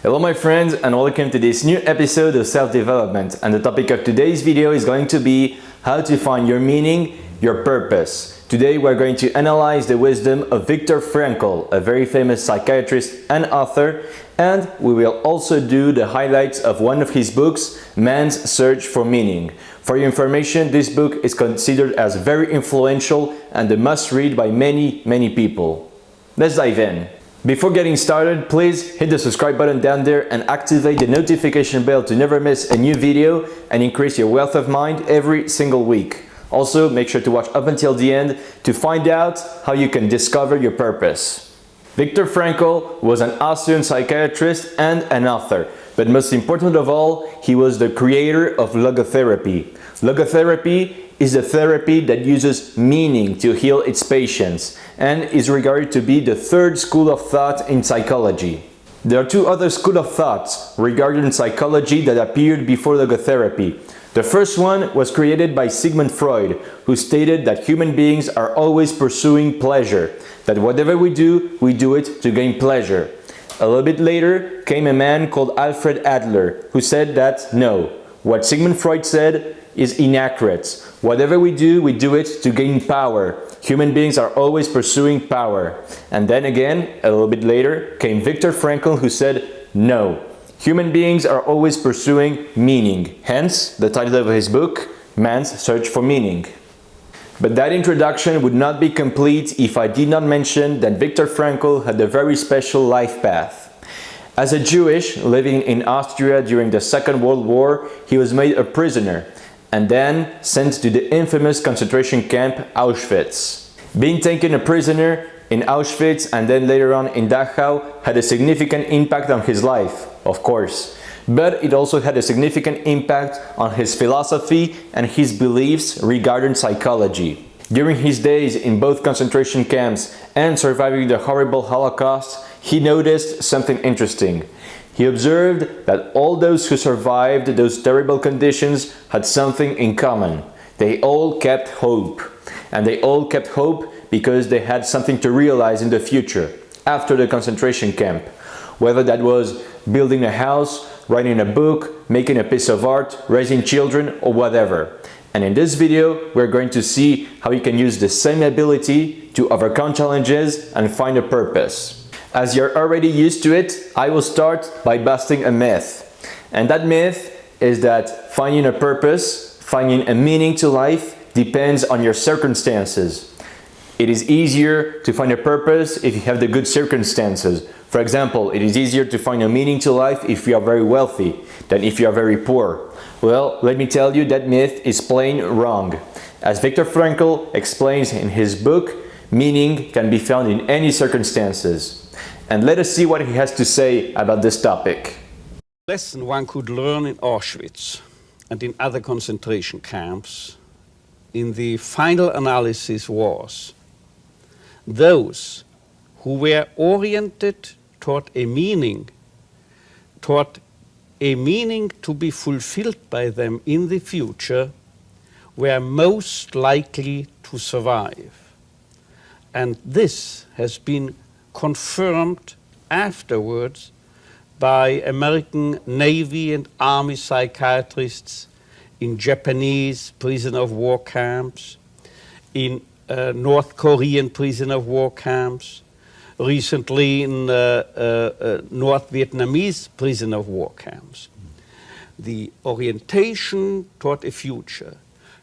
Hello my friends and welcome to this new episode of self-development, and the topic of today's video is going to be how to find your meaning, your purpose. Today we're going to analyze the wisdom of Viktor Frankl, a very famous psychiatrist and author, and we will also do the highlights of one of his books, Man's Search for Meaning. For your information, this book is considered as very influential and a must-read by many people. Let's dive in. Before getting started, please hit the subscribe button down there and activate the notification bell to never miss a new video and increase your wealth of mind every single week. Also, make sure to watch up until the end to find out how you can discover your purpose. Viktor Frankl was an Austrian psychiatrist and an author, but most important of all, he was the creator of Logotherapy. Logotherapy is a therapy that uses meaning to heal its patients and is regarded to be the third school of thought in psychology. There are two other schools of thought regarding psychology that appeared before Logotherapy. The first one was created by Sigmund Freud, who stated that human beings are always pursuing pleasure, that whatever we do it to gain pleasure. A little bit later came a man called Alfred Adler, who said that no, what Sigmund Freud said is inaccurate. Whatever we do it to gain power. Human beings are always pursuing power. And then again, a little bit later, came Viktor Frankl, who said, no, human beings are always pursuing meaning. Hence, the title of his book, Man's Search for Meaning. But that introduction would not be complete if I did not mention that Viktor Frankl had a very special life path. As a Jewish living in Austria during the Second World War, he was made a prisoner and then sent to the infamous concentration camp Auschwitz. Being taken a prisoner in Auschwitz and then later on in Dachau had a significant impact on his life, of course, but it also had a significant impact on his philosophy and his beliefs regarding psychology. During his days in both concentration camps and surviving the horrible Holocaust, he noticed something interesting. He observed that all those who survived those terrible conditions had something in common. They all kept hope. And they all kept hope because they had something to realize in the future, after the concentration camp. Whether that was building a house, writing a book, making a piece of art, raising children, or whatever. And in this video, we're going to see how you can use the same ability to overcome challenges and find a purpose. As you're already used to it, I will start by busting a myth. And that myth is that finding a purpose, finding a meaning to life depends on your circumstances. It is easier to find a purpose if you have the good circumstances. For example, it is easier to find a meaning to life if you are very wealthy than if you are very poor. Well, let me tell you that myth is plain wrong. As Viktor Frankl explains in his book, meaning can be found in any circumstances. And let us see what he has to say about this topic. Lesson one could learn in Auschwitz and in other concentration camps in the final analysis was those who were oriented toward a meaning to be fulfilled by them in the future were most likely to survive. And this has been confirmed afterwards by American Navy and Army psychiatrists in Japanese prisoner of war camps, in North Korean prisoner of war camps, recently in North Vietnamese prisoner of war camps. The orientation toward a future,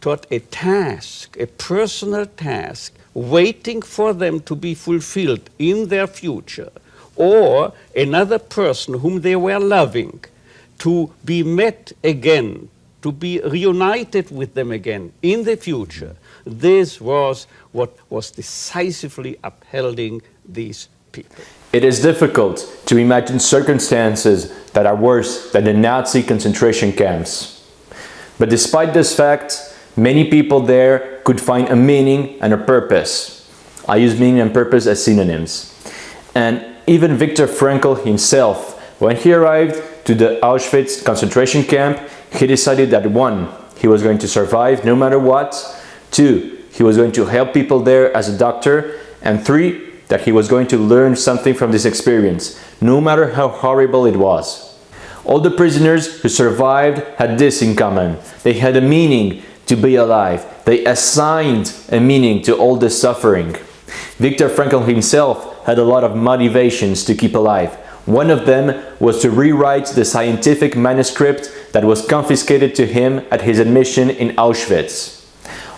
toward a task, a personal task, waiting for them to be fulfilled in their future, or another person whom they were loving to be met again, to be reunited with them again in the future. This was what was decisively upholding these people. It is difficult to imagine circumstances that are worse than the Nazi concentration camps. But despite this fact, many people there could find a meaning and a purpose. I use meaning and purpose as synonyms. And even Viktor Frankl himself, when he arrived to the Auschwitz concentration camp, he decided that 1, he was going to survive no matter what, 2, he was going to help people there as a doctor, and 3, that he was going to learn something from this experience, no matter how horrible it was. All the prisoners who survived had this in common. They had a meaning to be alive. They assigned a meaning to all the suffering. Viktor Frankl himself had a lot of motivations to keep alive. One of them was to rewrite the scientific manuscript that was confiscated to him at his admission in Auschwitz.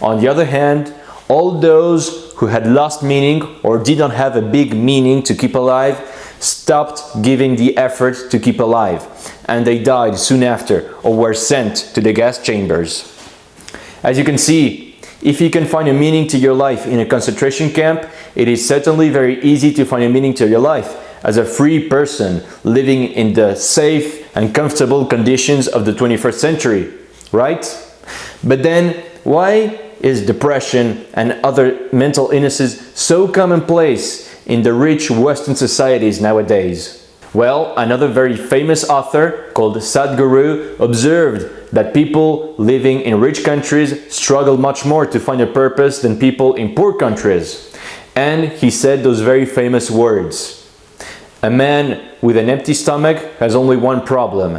On the other hand, all those who had lost meaning or did not have a big meaning to keep alive stopped giving the effort to keep alive, and they died soon after or were sent to the gas chambers. As you can see, if you can find a meaning to your life in a concentration camp, it is certainly very easy to find a meaning to your life as a free person living in the safe and comfortable conditions of the 21st century, right? But then, why is depression and other mental illnesses so commonplace in the rich Western societies nowadays? Well, another very famous author called Sadhguru observed that people living in rich countries struggle much more to find a purpose than people in poor countries. And he said those very famous words: "A man with an empty stomach has only one problem.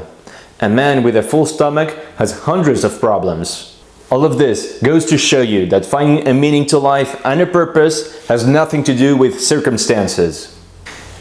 A man with a full stomach has hundreds of problems." All of this goes to show you that finding a meaning to life and a purpose has nothing to do with circumstances.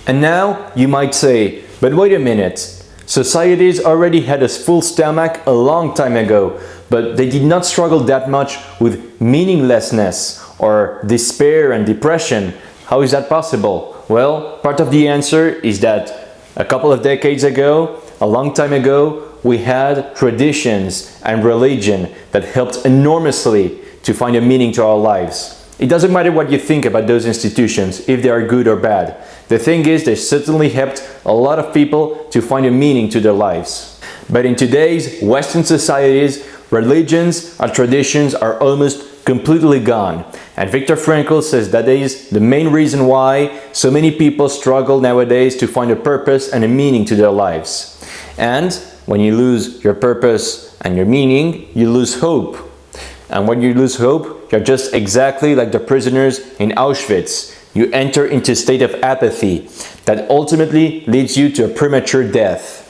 And now you might say, but wait a minute, societies already had a full stomach a long time ago, but they did not struggle that much with meaninglessness or despair and depression. How is that possible? Well, part of the answer is that a couple of decades ago, a long time ago, we had traditions and religion that helped enormously to find a meaning to our lives. It doesn't matter what you think about those institutions, if they are good or bad. The thing is, they certainly helped a lot of people to find a meaning to their lives. But in today's Western societies, religions and traditions are almost completely gone. And Viktor Frankl says that is the main reason why so many people struggle nowadays to find a purpose and a meaning to their lives. And when you lose your purpose and your meaning, you lose hope. And when you lose hope, you're just exactly like the prisoners in Auschwitz. You enter into a state of apathy that ultimately leads you to a premature death.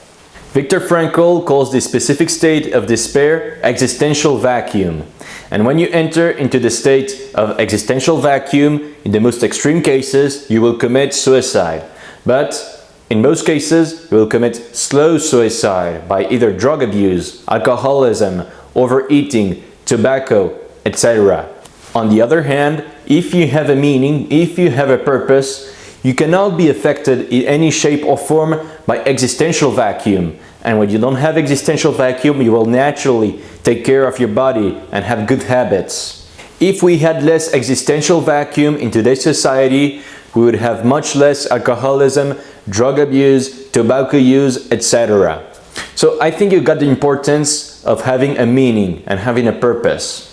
Viktor Frankl calls this specific state of despair existential vacuum. And when you enter into the state of existential vacuum, in the most extreme cases, you will commit suicide. But in most cases, you will commit slow suicide by either drug abuse, alcoholism, overeating, tobacco, etc. On the other hand, if you have a meaning, if you have a purpose, you cannot be affected in any shape or form by existential vacuum. And when you don't have existential vacuum, you will naturally take care of your body and have good habits. If we had less existential vacuum in today's society, we would have much less alcoholism, drug abuse, tobacco use, etc. So I think you got the importance of having a meaning and having a purpose.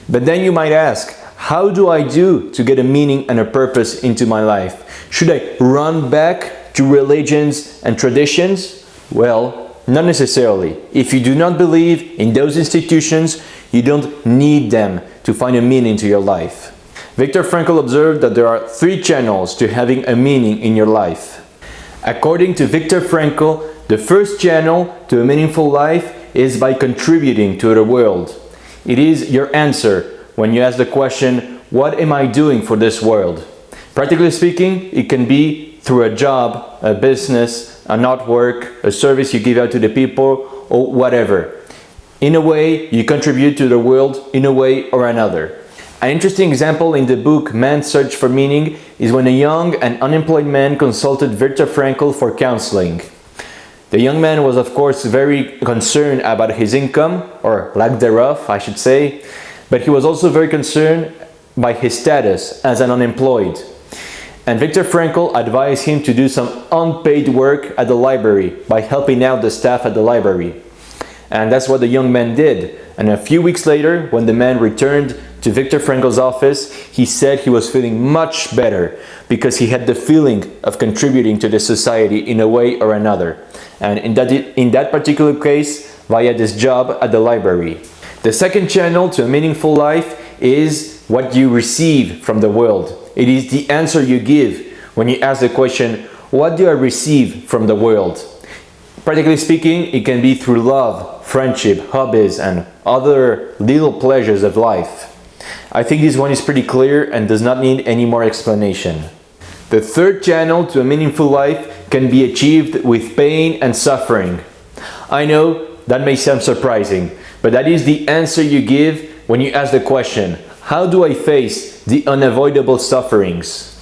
But then you might ask, how do I do to get a meaning and a purpose into my life? Should I run back to religions and traditions? Well, not necessarily. If you do not believe in those institutions, you don't need them to find a meaning to your life. Viktor Frankl observed that there are 3 channels to having a meaning in your life. According to Viktor Frankl, the first channel to a meaningful life is by contributing to the world. It is your answer when you ask the question, what am I doing for this world? Practically speaking, it can be through a job, a business, an artwork, a service you give out to the people, or whatever. In a way, you contribute to the world in a way or another. An interesting example in the book Man's Search for Meaning is when a young and unemployed man consulted Viktor Frankl for counseling. The young man was of course very concerned about his income, or lack thereof I should say, but he was also very concerned by his status as an unemployed. And Viktor Frankl advised him to do some unpaid work at the library by helping out the staff at the library. And that's what the young man did. And a few weeks later, when the man returned to Viktor Frankl's office, he said he was feeling much better because he had the feeling of contributing to the society in a way or another. And in that particular case, via this job at the library. The second channel to a meaningful life is what you receive from the world. It is the answer you give when you ask the question, what do I receive from the world? Practically speaking, it can be through love, friendship, hobbies, and other little pleasures of life. I think this one is pretty clear and does not need any more explanation. The third channel to a meaningful life can be achieved with pain and suffering. I know that may sound surprising, but that is the answer you give when you ask the question, how do I face the unavoidable sufferings?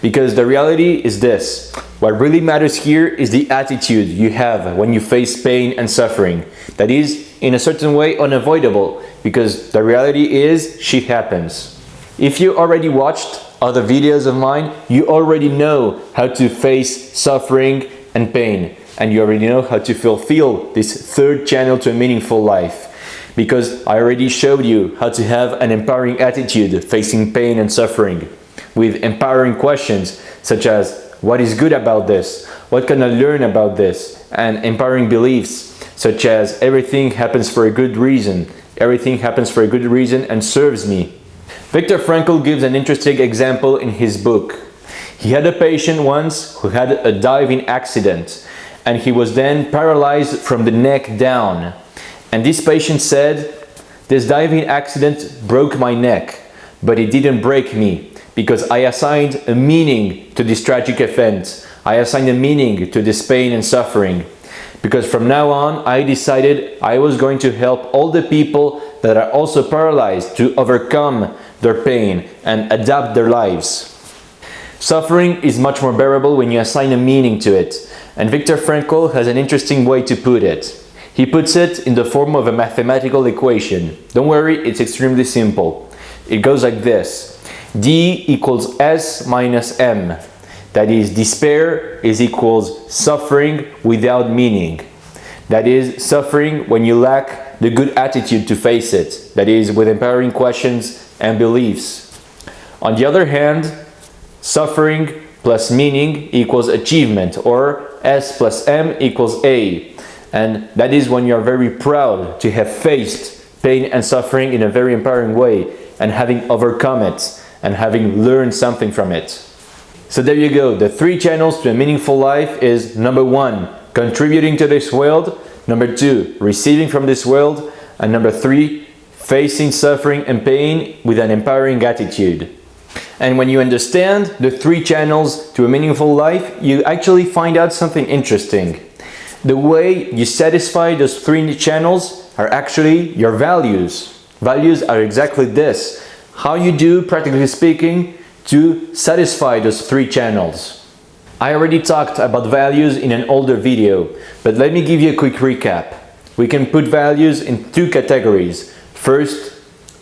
Because the reality is this, what really matters here is the attitude you have when you face pain and suffering. That is, in a certain way, unavoidable, because the reality is, shit happens. If you already watched other videos of mine, you already know how to face suffering and pain, and you already know how to fulfill this third channel to a meaningful life. Because I already showed you how to have an empowering attitude facing pain and suffering, with empowering questions such as, what is good about this? What can I learn about this? And empowering beliefs such as, everything happens for a good reason. Everything happens for a good reason and serves me. Viktor Frankl gives an interesting example in his book. He had a patient once who had a diving accident, and he was then paralyzed from the neck down. And this patient said, this diving accident broke my neck, but it didn't break me, because I assigned a meaning to this tragic event. I assigned a meaning to this pain and suffering. Because from now on, I decided I was going to help all the people that are also paralyzed to overcome their pain and adapt their lives. Suffering is much more bearable when you assign a meaning to it. And Viktor Frankl has an interesting way to put it. He puts it in the form of a mathematical equation. Don't worry, it's extremely simple. It goes like this. D equals S minus M. That is, despair is equals suffering without meaning. That is, suffering when you lack the good attitude to face it. That is, with empowering questions and beliefs. On the other hand, suffering plus meaning equals achievement, or S plus M equals A. And that is when you are very proud to have faced pain and suffering in a very empowering way and having overcome it and having learned something from it. So there you go. The three channels to a meaningful life is number 1, contributing to this world, number 2, receiving from this world, and number 3, facing suffering and pain with an empowering attitude. And when you understand the three channels to a meaningful life, you actually find out something interesting. The way you satisfy those three channels are actually your values. Values are exactly this. How you do, practically speaking, to satisfy those three channels. I already talked about values in an older video, but let me give you a quick recap. We can put values in two categories. First,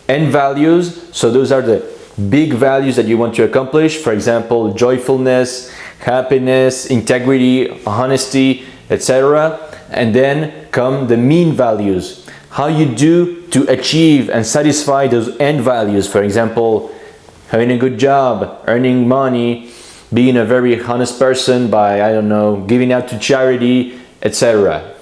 end values, so those are the big values that you want to accomplish, for example, joyfulness, happiness, integrity, honesty, etc. And then come the mean values, how you do to achieve and satisfy those end values, for example, having a good job, earning money, being a very honest person by, I don't know, giving out to charity, etc.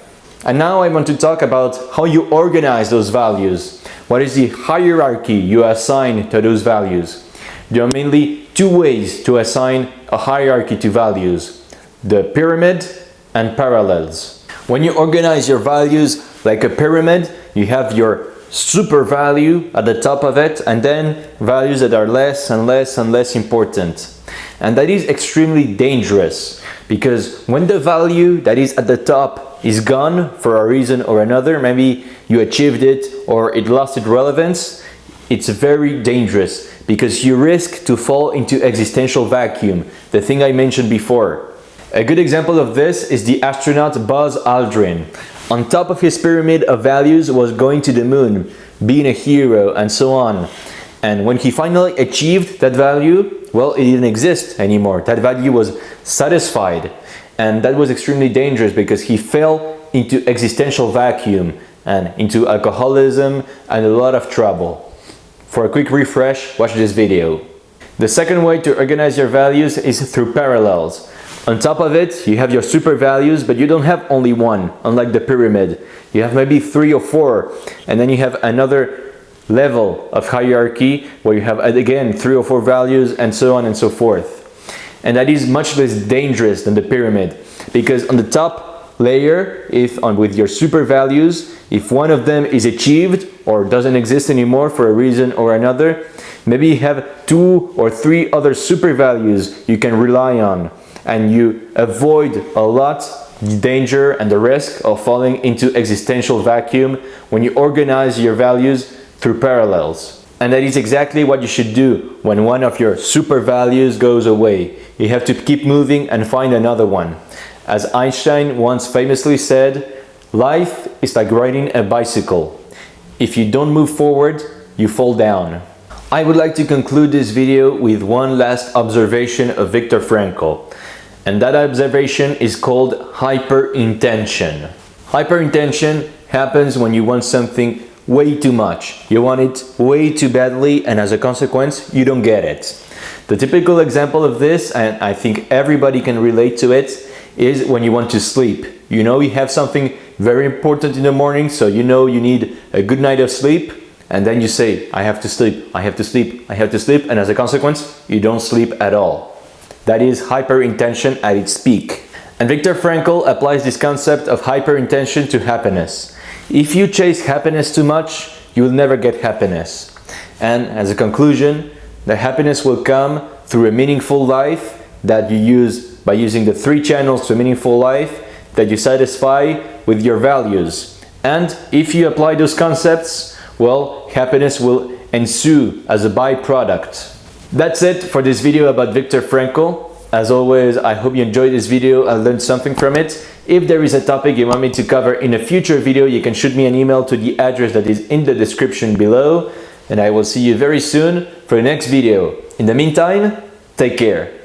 And now I want to talk about how you organize those values. What is the hierarchy you assign to those values? There are mainly two ways to assign a hierarchy to values: the pyramid and parallels. When you organize your values like a pyramid, you have your super value at the top of it, and then values that are less and less and less important. And that is extremely dangerous, because when the value that is at the top is gone for a reason or another, maybe you achieved it or it lost its relevance, it's very dangerous, because you risk to fall into existential vacuum, the thing I mentioned before. A good example of this is the astronaut Buzz Aldrin. On top of his pyramid of values was going to the moon, being a hero, and so on. And when he finally achieved that value, well, it didn't exist anymore. That value was satisfied. And that was extremely dangerous, because he fell into existential vacuum and into alcoholism and a lot of trouble. For a quick refresh, watch this video. The second way to organize your values is through parallels. On top of it, you have your super values, but you don't have only one, unlike the pyramid. You have maybe 3 or 4, and then you have another level of hierarchy where you have, again, 3 or 4 values, and so on and so forth. and that is much less dangerous than the pyramid, because on the top layer, with your super values, if one of them is achieved or doesn't exist anymore for a reason or another, maybe you have 2 or 3 other super values you can rely on, and you avoid a lot the danger and the risk of falling into existential vacuum when you organize your values through parallels. And that is exactly what you should do when one of your super values goes away. You have to keep moving and find another one. As Einstein once famously said, life is like riding a bicycle. If you don't move forward, you fall down. I would like to conclude this video with one last observation of Viktor Frankl. And that observation is called hyperintention. Hyperintention happens when you want something way too much. You want it way too badly, and as a consequence, you don't get it. The typical example of this, and I think everybody can relate to it, is when you want to sleep. You know you have something very important in the morning, so you know you need a good night of sleep, and then you say, I have to sleep, I have to sleep, I have to sleep, and as a consequence, you don't sleep at all. That is hyperintention at its peak. And Viktor Frankl applies this concept of hyperintention to happiness. If you chase happiness too much, you will never get happiness. And as a conclusion, the happiness will come through a meaningful life that you use by using the 3 channels to a meaningful life that you satisfy with your values. And if you apply those concepts, well, happiness will ensue as a byproduct. That's it for this video about Viktor Frankl. As always, I hope you enjoyed this video and learned something from it. If there is a topic you want me to cover in a future video, you can shoot me an email to the address that is in the description below. And I will see you very soon for the next video. In the meantime, take care.